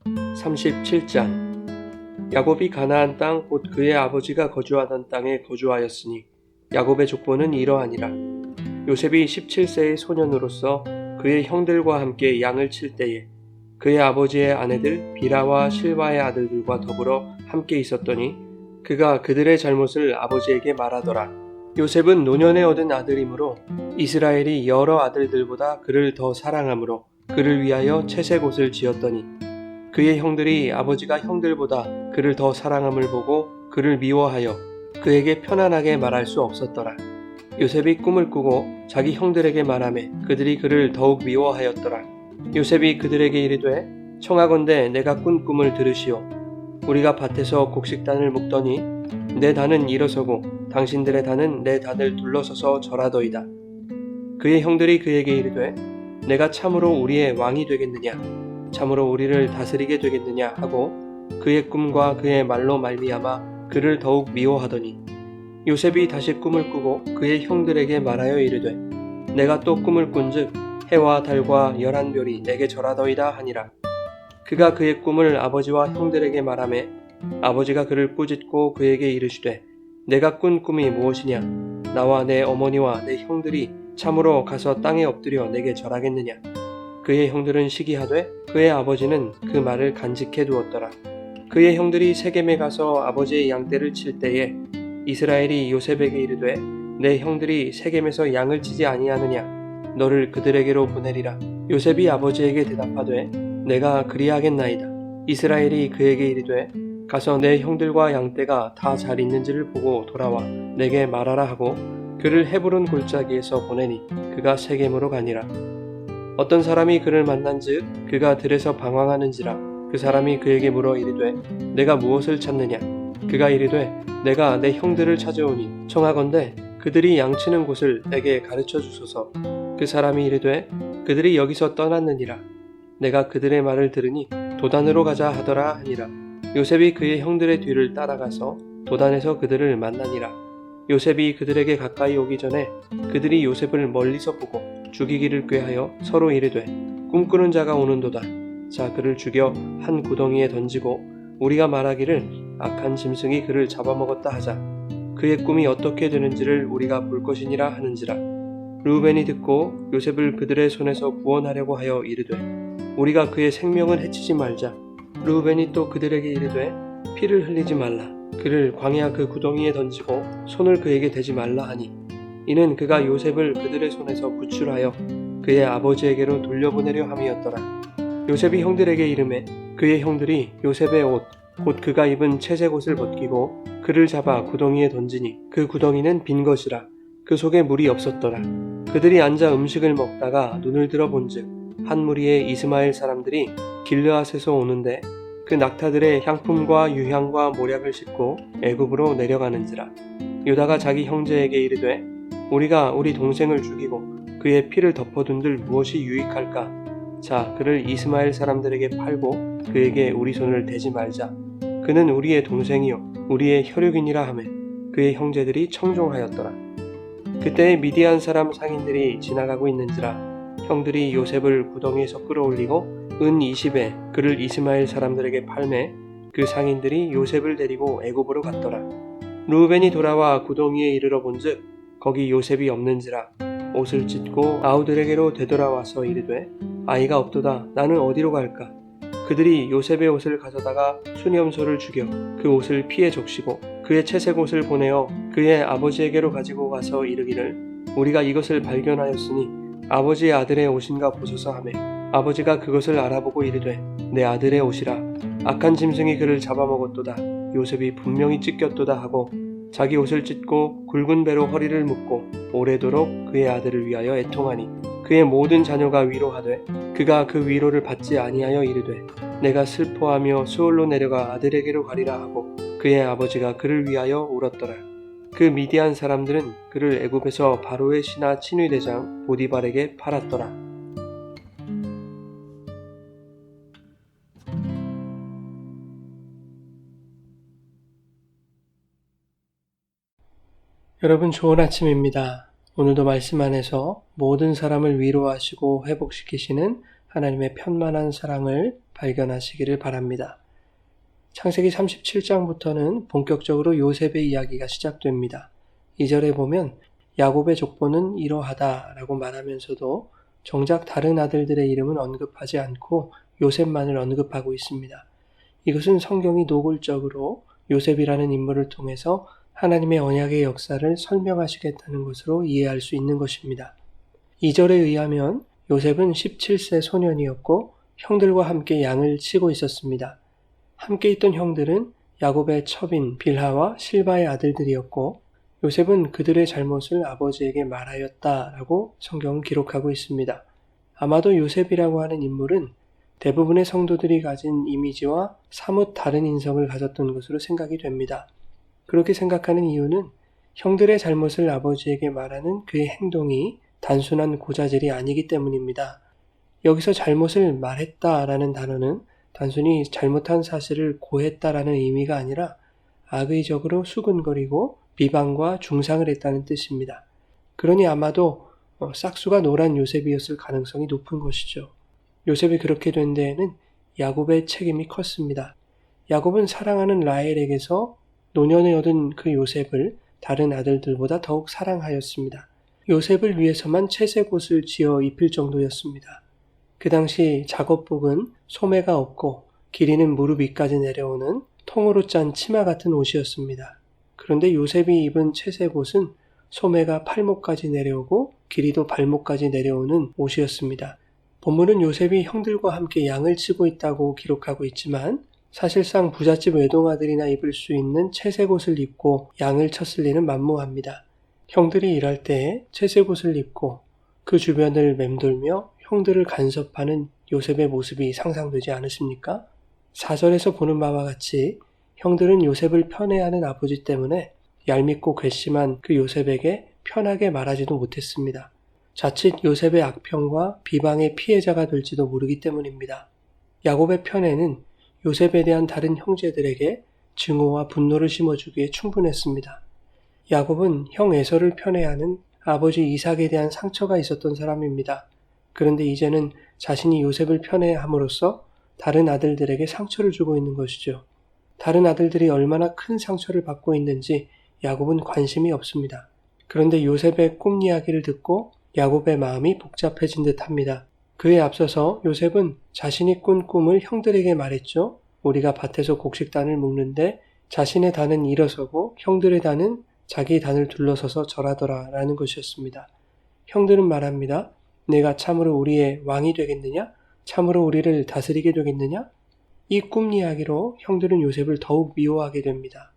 37장. 야곱이 가나안 땅 곧 그의 아버지가 거주하던 땅에 거주하였으니 야곱의 족보는 이러하니라. 요셉이 17세의 소년으로서 그의 형들과 함께 양을 칠 때에 그의 아버지의 아내들 비라와 실바의 아들들과 더불어 함께 있었더니 그가 그들의 잘못을 아버지에게 말하더라. 요셉은 노년에 얻은 아들이므로 이스라엘이 여러 아들들보다 그를 더 사랑하므로 그를 위하여 채색 옷을 지었더니 그의 형들이 아버지가 형들보다 그를 더 사랑함을 보고 그를 미워하여 그에게 편안하게 말할 수 없었더라. 요셉이 꿈을 꾸고 자기 형들에게 말하매 그들이 그를 더욱 미워하였더라. 요셉이 그들에게 이르되 청하건대 내가 꾼 꿈을 들으시오. 우리가 밭에서 곡식단을 묶더니 내 단은 일어서고 당신들의 단은 내 단을 둘러서서 절하더이다. 그의 형들이 그에게 이르되 내가 참으로 우리의 왕이 되겠느냐, 참으로 우리를 다스리게 되겠느냐 하고 그의 꿈과 그의 말로 말미암아 그를 더욱 미워하더니 요셉이 다시 꿈을 꾸고 그의 형들에게 말하여 이르되 내가 또 꿈을 꾼즉 해와 달과 11별이 내게 절하더이다 하니라. 그가 그의 꿈을 아버지와 형들에게 말하매 아버지가 그를 꾸짖고 그에게 이르시되 내가 꾼 꿈이 무엇이냐, 나와 내 어머니와 내 형들이 참으로 가서 땅에 엎드려 내게 절하겠느냐. 그의 형들은 시기하되 그의 아버지는 그 말을 간직해 두었더라. 그의 형들이 세겜에 가서 아버지의 양떼를 칠 때에 이스라엘이 요셉에게 이르되 내 형들이 세겜에서 양을 치지 아니하느냐, 너를 그들에게로 보내리라. 요셉이 아버지에게 대답하되 내가 그리하겠나이다. 이스라엘이 그에게 이르되 가서 내 형들과 양떼가 다 잘 있는지를 보고 돌아와 내게 말하라 하고 그를 헤브론 골짜기에서 보내니 그가 세겜으로 가니라. 어떤 사람이 그를 만난즉 그가 들에서 방황하는지라. 그 사람이 그에게 물어 이르되 내가 무엇을 찾느냐. 그가 이르되 내가 내 형들을 찾아오니 청하건대 그들이 양치는 곳을 내게 가르쳐 주소서. 그 사람이 이르되 그들이 여기서 떠났느니라. 내가 그들의 말을 들으니 도단으로 가자 하더라 하니라. 요셉이 그의 형들의 뒤를 따라가서 도단에서 그들을 만나니라. 요셉이 그들에게 가까이 오기 전에 그들이 요셉을 멀리서 보고 죽이기를 꾀하여 서로 이르되 꿈꾸는 자가 오는도다. 자 그를 죽여 한 구덩이에 던지고 우리가 말하기를 악한 짐승이 그를 잡아먹었다 하자. 그의 꿈이 어떻게 되는지를 우리가 볼 것이니라 하는지라. 르우벤이 듣고 요셉을 그들의 손에서 구원하려고 하여 이르되 우리가 그의 생명을 해치지 말자. 르우벤이 또 그들에게 이르되 피를 흘리지 말라. 그를 광야 그 구덩이에 던지고 손을 그에게 대지 말라 하니 이는 그가 요셉을 그들의 손에서 구출하여 그의 아버지에게로 돌려보내려 함이었더라. 요셉이 형들에게 이르매 그의 형들이 요셉의 옷 곧 그가 입은 채색 옷을 벗기고 그를 잡아 구덩이에 던지니 그 구덩이는 빈 것이라. 그 속에 물이 없었더라. 그들이 앉아 음식을 먹다가 눈을 들어 본즉 한 무리의 이스마엘 사람들이 길르앗에서 오는데 그 낙타들의 향품과 유향과 모략을 싣고 애굽으로 내려가는지라. 유다가 자기 형제에게 이르되 우리가 우리 동생을 죽이고 그의 피를 덮어둔들 무엇이 유익할까. 자 그를 이스마엘 사람들에게 팔고 그에게 우리 손을 대지 말자. 그는 우리의 동생이요 우리의 혈육이니라 하매 그의 형제들이 청종하였더라. 그때 미디안 사람 상인들이 지나가고 있는지라. 형들이 요셉을 구덩이에서 끌어올리고 은 20에 그를 이스마엘 사람들에게 팔매 그 상인들이 요셉을 데리고 애굽으로 갔더라. 르우벤이 돌아와 구덩이에 이르러 본즉 거기 요셉이 없는지라. 옷을 찢고 아우들에게로 되돌아와서 이르되 아이가 없도다. 나는 어디로 갈까. 그들이 요셉의 옷을 가져다가 수념소를 죽여 그 옷을 피에 적시고 그의 채색 옷을 보내어 그의 아버지에게로 가지고 가서 이르기를 우리가 이것을 발견하였으니 아버지의 아들의 옷인가 보소서 하매 아버지가 그것을 알아보고 이르되 내 아들의 옷이라. 악한 짐승이 그를 잡아먹었도다. 요셉이 분명히 찢겼도다 하고 자기 옷을 찢고 굵은 배로 허리를 묶고 오래도록 그의 아들을 위하여 애통하니 그의 모든 자녀가 위로하되 그가 그 위로를 받지 아니하여 이르되 내가 슬퍼하며 수월로 내려가 아들에게로 가리라 하고 그의 아버지가 그를 위하여 울었더라. 그 미디안 사람들은 그를 애굽에서 바로의 신하 친위대장 보디발에게 팔았더라. 여러분 좋은 아침입니다. 오늘도 말씀 안에서 모든 사람을 위로하시고 회복시키시는 하나님의 편만한 사랑을 발견하시기를 바랍니다. 창세기 37장부터는 본격적으로 요셉의 이야기가 시작됩니다. 2절에 보면 야곱의 족보는 이러하다라고 말하면서도 정작 다른 아들들의 이름은 언급하지 않고 요셉만을 언급하고 있습니다. 이것은 성경이 노골적으로 요셉이라는 인물을 통해서 하나님의 언약의 역사를 설명하시겠다는 것으로 이해할 수 있는 것입니다. 2절에 의하면 요셉은 17세 소년이었고 형들과 함께 양을 치고 있었습니다. 함께 있던 형들은 야곱의 첩인 빌하와 실바의 아들들이었고 요셉은 그들의 잘못을 아버지에게 말하였다라고 성경은 기록하고 있습니다. 아마도 요셉이라고 하는 인물은 대부분의 성도들이 가진 이미지와 사뭇 다른 인성을 가졌던 것으로 생각이 됩니다. 그렇게 생각하는 이유는 형들의 잘못을 아버지에게 말하는 그의 행동이 단순한 고자질이 아니기 때문입니다. 여기서 잘못을 말했다라는 단어는 단순히 잘못한 사실을 고했다라는 의미가 아니라 악의적으로 수근거리고 비방과 중상을 했다는 뜻입니다. 그러니 아마도 싹수가 노란 요셉이었을 가능성이 높은 것이죠. 요셉이 그렇게 된 데에는 야곱의 책임이 컸습니다. 야곱은 사랑하는 라헬에게서 노년에 얻은 그 요셉을 다른 아들들보다 더욱 사랑하였습니다. 요셉을 위해서만 채색 옷을 지어 입힐 정도였습니다. 그 당시 작업복은 소매가 없고 길이는 무릎 위까지 내려오는 통으로 짠 치마 같은 옷이었습니다. 그런데 요셉이 입은 채색 옷은 소매가 팔목까지 내려오고 길이도 발목까지 내려오는 옷이었습니다. 본문은 요셉이 형들과 함께 양을 치고 있다고 기록하고 있지만 사실상 부잣집 외동아들이나 입을 수 있는 채색 옷을 입고 양을 쳤을 리는 만무합니다. 형들이 일할 때에 채색 옷을 입고 그 주변을 맴돌며 형들을 간섭하는 요셉의 모습이 상상되지 않으십니까? 4절에서 보는 바와 같이 형들은 요셉을 편애하는 아버지 때문에 얄밉고 괘씸한 그 요셉에게 편하게 말하지도 못했습니다. 자칫 요셉의 악평과 비방의 피해자가 될지도 모르기 때문입니다. 야곱의 편애는 요셉에 대한 다른 형제들에게 증오와 분노를 심어주기에 충분했습니다. 야곱은 형 에서를 편애하는 아버지 이삭에 대한 상처가 있었던 사람입니다. 그런데 이제는 자신이 요셉을 편애함으로써 다른 아들들에게 상처를 주고 있는 것이죠. 다른 아들들이 얼마나 큰 상처를 받고 있는지 야곱은 관심이 없습니다. 그런데 요셉의 꿈 이야기를 듣고 야곱의 마음이 복잡해진 듯합니다. 그에 앞서서 요셉은 자신이 꾼 꿈을 형들에게 말했죠. 우리가 밭에서 곡식단을 묶는데 자신의 단은 일어서고 형들의 단은 자기 단을 둘러서서 절하더라 라는 것이었습니다. 형들은 말합니다. 내가 참으로 우리의 왕이 되겠느냐? 참으로 우리를 다스리게 되겠느냐? 이 꿈 이야기로 형들은 요셉을 더욱 미워하게 됩니다.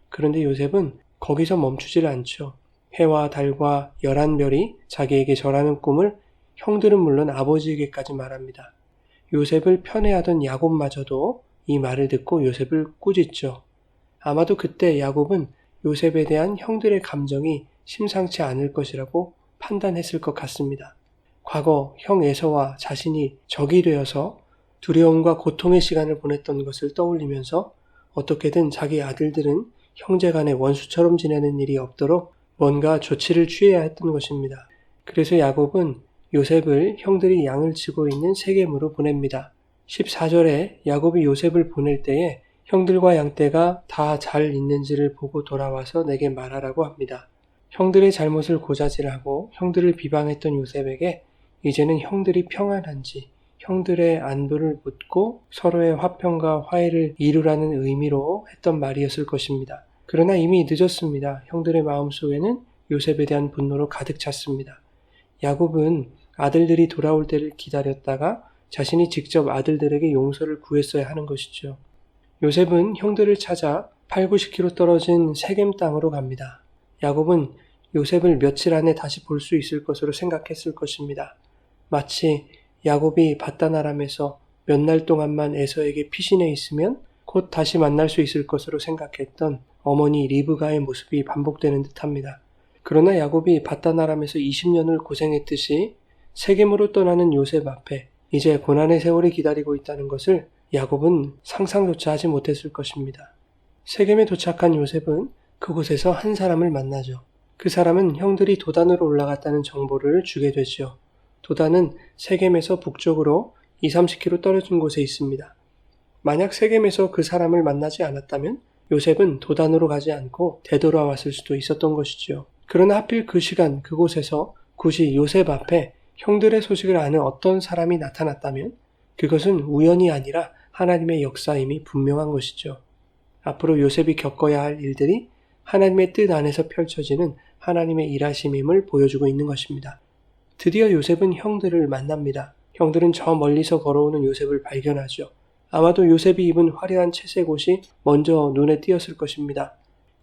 그런데 요셉은 거기서 멈추질 않죠. 해와 달과 11별이 자기에게 절하는 꿈을 형들은 물론 아버지에게까지 말합니다. 요셉을 편애하던 야곱마저도 이 말을 듣고 요셉을 꾸짖죠. 아마도 그때 야곱은 요셉에 대한 형들의 감정이 심상치 않을 것이라고 판단했을 것 같습니다. 과거 형 에서와 자신이 적이 되어서 두려움과 고통의 시간을 보냈던 것을 떠올리면서 어떻게든 자기 아들들은 형제간의 원수처럼 지내는 일이 없도록 뭔가 조치를 취해야 했던 것입니다. 그래서 야곱은 요셉을 형들이 양을 치고 있는 세겜으로 보냅니다. 14절에 야곱이 요셉을 보낼 때에 형들과 양떼가 다 잘 있는지를 보고 돌아와서 내게 말하라고 합니다. 형들의 잘못을 고자질하고 형들을 비방했던 요셉에게 이제는 형들이 평안한지 형들의 안부를 묻고 서로의 화평과 화해를 이루라는 의미로 했던 말이었을 것입니다. 그러나 이미 늦었습니다. 형들의 마음속에는 요셉에 대한 분노로 가득 찼습니다. 야곱은 아들들이 돌아올 때를 기다렸다가 자신이 직접 아들들에게 용서를 구했어야 하는 것이죠. 요셉은 형들을 찾아 8, 90km 떨어진 세겜 땅으로 갑니다. 야곱은 요셉을 며칠 안에 다시 볼 수 있을 것으로 생각했을 것입니다. 마치 야곱이 밧단아람에서 몇 날 동안만 에서에게 피신해 있으면 곧 다시 만날 수 있을 것으로 생각했던 어머니 리브가의 모습이 반복되는 듯합니다. 그러나 야곱이 밧단아람에서 20년을 고생했듯이 세겜으로 떠나는 요셉 앞에 이제 고난의 세월이 기다리고 있다는 것을 야곱은 상상조차 하지 못했을 것입니다. 세겜에 도착한 요셉은 그곳에서 한 사람을 만나죠. 그 사람은 형들이 도단으로 올라갔다는 정보를 주게 되죠. 도단은 세겜에서 북쪽으로 20-30km 떨어진 곳에 있습니다. 만약 세겜에서 그 사람을 만나지 않았다면 요셉은 도단으로 가지 않고 되돌아왔을 수도 있었던 것이지요. 그러나 하필 그 시간 그곳에서 굿이 요셉 앞에 형들의 소식을 아는 어떤 사람이 나타났다면 그것은 우연이 아니라 하나님의 역사임이 분명한 것이죠. 앞으로 요셉이 겪어야 할 일들이 하나님의 뜻 안에서 펼쳐지는 하나님의 일하심임을 보여주고 있는 것입니다. 드디어 요셉은 형들을 만납니다. 형들은 저 멀리서 걸어오는 요셉을 발견하죠. 아마도 요셉이 입은 화려한 채색 옷이 먼저 눈에 띄었을 것입니다.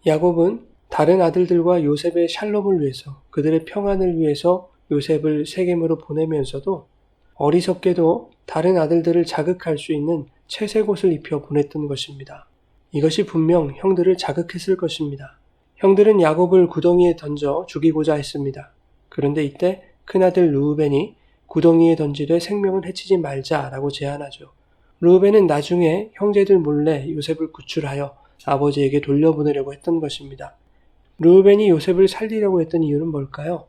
야곱은 다른 아들들과 요셉의 샬롬을 위해서, 그들의 평안을 위해서 요셉을 세겜으로 보내면서도 어리석게도 다른 아들들을 자극할 수 있는 채색 옷을 입혀 보냈던 것입니다. 이것이 분명 형들을 자극했을 것입니다. 형들은 야곱을 구덩이에 던져 죽이고자 했습니다. 그런데 이때 큰아들 르우벤이 구덩이에 던지되 생명을 해치지 말자라고 제안하죠. 르우벤은 나중에 형제들 몰래 요셉을 구출하여 아버지에게 돌려보내려고 했던 것입니다. 르우벤이 요셉을 살리려고 했던 이유는 뭘까요?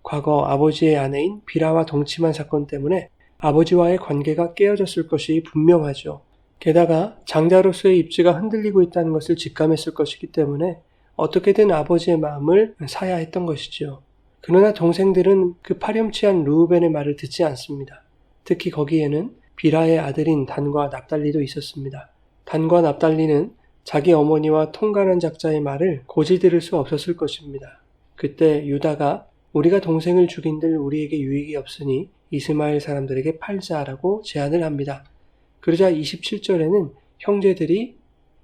과거 아버지의 아내인 비라와 동침한 사건 때문에 아버지와의 관계가 깨어졌을 것이 분명하죠. 게다가 장자로서의 입지가 흔들리고 있다는 것을 직감했을 것이기 때문에 어떻게든 아버지의 마음을 사야 했던 것이죠. 그러나 동생들은 그 파렴치한 르우벤의 말을 듣지 않습니다. 특히 거기에는 비라의 아들인 단과 납달리도 있었습니다. 단과 납달리는 자기 어머니와 통간한 작자의 말을 고지 들을 수 없었을 것입니다. 그때 유다가 우리가 동생을 죽인들 우리에게 유익이 없으니 이스마엘 사람들에게 팔자라고 제안을 합니다. 그러자 27절에는 형제들이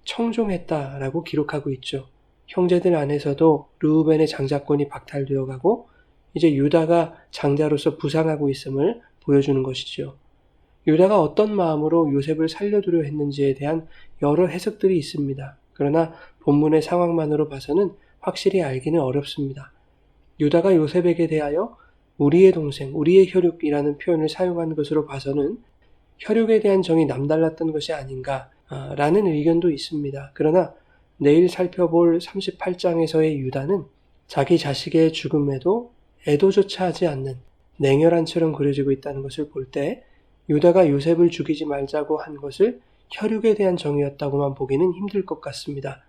청종했다라고 기록하고 있죠. 형제들 안에서도 르우벤의 장자권이 박탈되어 가고 이제 유다가 장자로서 부상하고 있음을 보여주는 것이죠. 유다가 어떤 마음으로 요셉을 살려두려 했는지에 대한 여러 해석들이 있습니다. 그러나 본문의 상황만으로 봐서는 확실히 알기는 어렵습니다. 유다가 요셉에게 대하여 우리의 동생, 우리의 혈육이라는 표현을 사용한 것으로 봐서는 혈육에 대한 정이 남달랐던 것이 아닌가라는 의견도 있습니다. 그러나 내일 살펴볼 38장에서의 유다는 자기 자식의 죽음에도 애도조차 하지 않는 냉혈한처럼 그려지고 있다는 것을 볼 때 유다가 요셉을 죽이지 말자고 한 것을 혈육에 대한 정이었다고만 보기는 힘들 것 같습니다.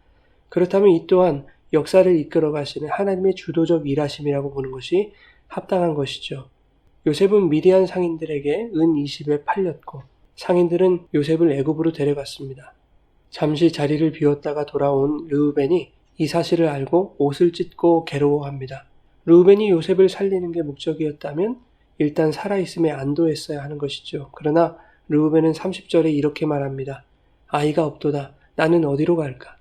그렇다면 이 또한 역사를 이끌어 가시는 하나님의 주도적 일하심이라고 보는 것이 합당한 것이죠. 요셉은 미디안 상인들에게 은 20에 팔렸고 상인들은 요셉을 애굽으로 데려갔습니다. 잠시 자리를 비웠다가 돌아온 르우벤이 이 사실을 알고 옷을 찢고 괴로워합니다. 르우벤이 요셉을 살리는 게 목적이었다면 일단 살아있음에 안도했어야 하는 것이죠. 그러나 르우벤은 30절에 이렇게 말합니다. 아이가 없도다. 나는 어디로 갈까?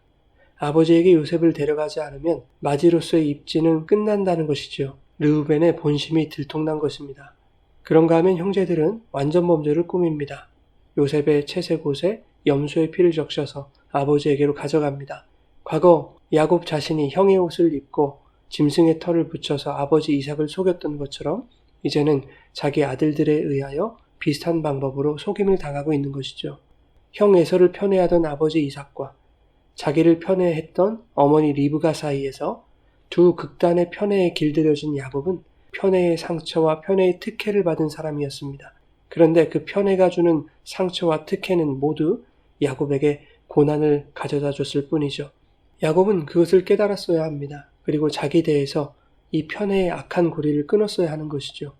아버지에게 요셉을 데려가지 않으면 마지로서의 입지는 끝난다는 것이죠. 르우벤의 본심이 들통난 것입니다. 그런가 하면 형제들은 완전 범죄를 꾸밉니다. 요셉의 채색 옷에 염소의 피를 적셔서 아버지에게로 가져갑니다. 과거 야곱 자신이 형의 옷을 입고 짐승의 털을 붙여서 아버지 이삭을 속였던 것처럼 이제는 자기 아들들에 의하여 비슷한 방법으로 속임을 당하고 있는 것이죠. 형 에서를 편애하던 아버지 이삭과 자기를 편애했던 어머니 리브가 사이에서 두 극단의 편애에 길들여진 야곱은 편애의 상처와 편애의 특혜를 받은 사람이었습니다. 그런데 그 편애가 주는 상처와 특혜는 모두 야곱에게 고난을 가져다 줬을 뿐이죠. 야곱은 그것을 깨달았어야 합니다. 그리고 자기 대해서 이 편애의 악한 고리를 끊었어야 하는 것이죠.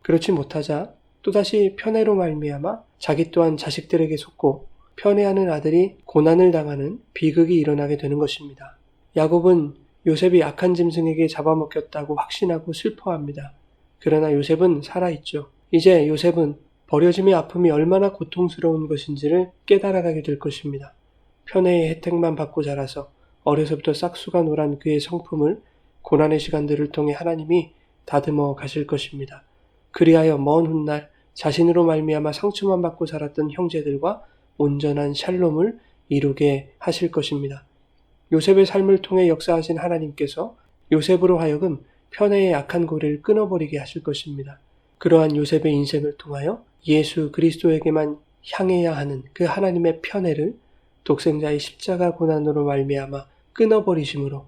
그렇지 못하자 또다시 편애로 말미암아 자기 또한 자식들에게 속고 편애하는 아들이 고난을 당하는 비극이 일어나게 되는 것입니다. 야곱은 요셉이 악한 짐승에게 잡아먹혔다고 확신하고 슬퍼합니다. 그러나 요셉은 살아있죠. 이제 요셉은 버려짐의 아픔이 얼마나 고통스러운 것인지를 깨달아가게 될 것입니다. 편애의 혜택만 받고 자라서 어려서부터 싹수가 노란 그의 성품을 고난의 시간들을 통해 하나님이 다듬어 가실 것입니다. 그리하여 먼 훗날 자신으로 말미암아 상처만 받고 살았던 형제들과 온전한 샬롬을 이루게 하실 것입니다. 요셉의 삶을 통해 역사하신 하나님께서 요셉으로 하여금 편애의 악한 고리를 끊어버리게 하실 것입니다. 그러한 요셉의 인생을 통하여 예수 그리스도에게만 향해야 하는 그 하나님의 편애를 독생자의 십자가 고난으로 말미암아 끊어버리심으로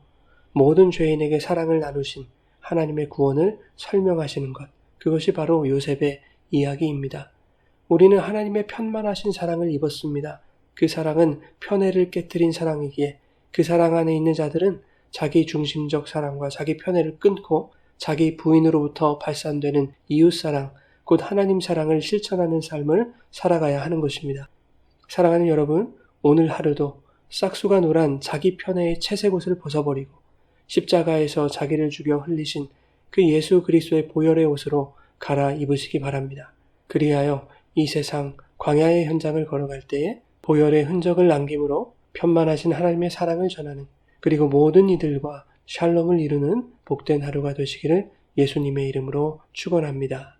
모든 죄인에게 사랑을 나누신 하나님의 구원을 설명하시는 것, 그것이 바로 요셉의 이야기입니다. 우리는 하나님의 편만하신 사랑을 입었습니다. 그 사랑은 편애를 깨뜨린 사랑이기에 그 사랑 안에 있는 자들은 자기 중심적 사랑과 자기 편애를 끊고 자기 부인으로부터 발산되는 이웃사랑, 곧 하나님 사랑을 실천하는 삶을 살아가야 하는 것입니다. 사랑하는 여러분, 오늘 하루도 싹수가 노란 자기 편애의 채색 옷을 벗어버리고 십자가에서 자기를 죽여 흘리신 그 예수 그리스도의 보혈의 옷으로 갈아입으시기 바랍니다. 그리하여 이 세상 광야의 현장을 걸어갈 때에 보혈의 흔적을 남김으로 편만하신 하나님의 사랑을 전하는, 그리고 모든 이들과 샬롬을 이루는 복된 하루가 되시기를 예수님의 이름으로 축원합니다.